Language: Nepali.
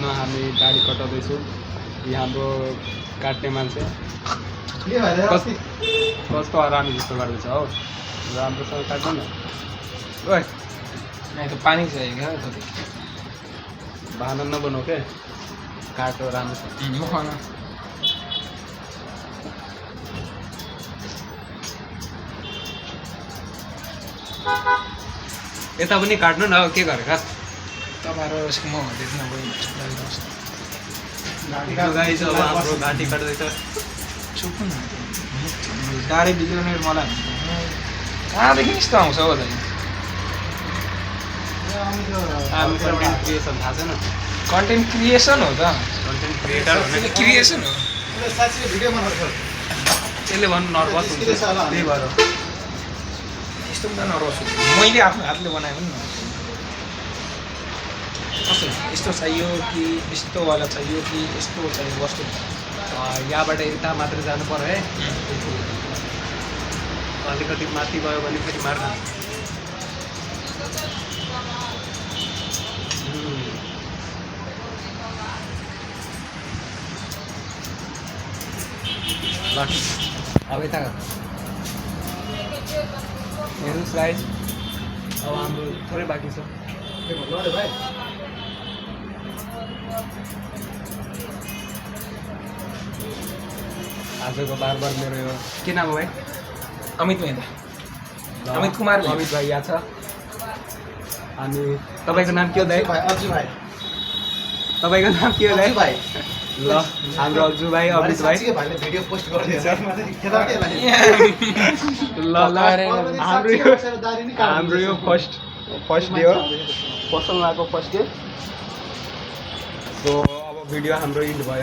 हेर्नु हामी दाढी कटाउँदैछौँ। यो हाम्रो काट्ने मान्छे कस्तो हरामी जस्तो गर्दैछ हौ। राम्रोसँग काट्नु न। ओए नहीं तो पानी चाहिए क्या तो बहाना नबनाऊ के काटो राम्रो छ। वो खाना यता पनि काट्नु न के गरेका तपाईँहरू यसको म भन्दैछु न बहिनी गाई छ अब हाम्रो घाँटी काट्दैछ। चुप न दाह्री बिग्रिने मलाई कहाँदेखि यस्तो आउँछ हौ दाइ हामी कन्टेन्ट क्रिएसन थाहा छैन। कन्टेन्ट क्रिएसन हो त कन्टेन्ट क्रिएटर भनेको क्रिएसन हो त्यसले भन्नु नर्भस हुन्छ त्यही भएर यस्तो पनि त नर्भस हुन्छ मैले आफ्नो हातले बनाएँ पनि कस्तो यस्तो चाहियो कि यस्तोवाला चाहियो कि यस्तो चाहियो वस्तु यहाँबाट यता मात्रै जानु पर्यो है। अलिकति माथि गयो भने फेरि मार खान्छ। ल अब यता हेर्नुहोस् गाइस अब हाम्रो थोरै बाँकी छ। आजको बार मेरो यो के नाम हो भाइ? अमित मेहता अमित कुमार अमित भाइ यहाँ छ। अनि तपाईँको नाम के हो दाइ? तपाईँको नाम के हो दाइ? ल हाम्रो अज्जु भाइ अमित भाइ भिडियो पोस्ट गरिदिन्छ ल हाम्रो यो फर्स्ट डे हो पसल लगाएको फर्स्ट डे। सो अब भिडियो हाम्रो इन्ड भयो है।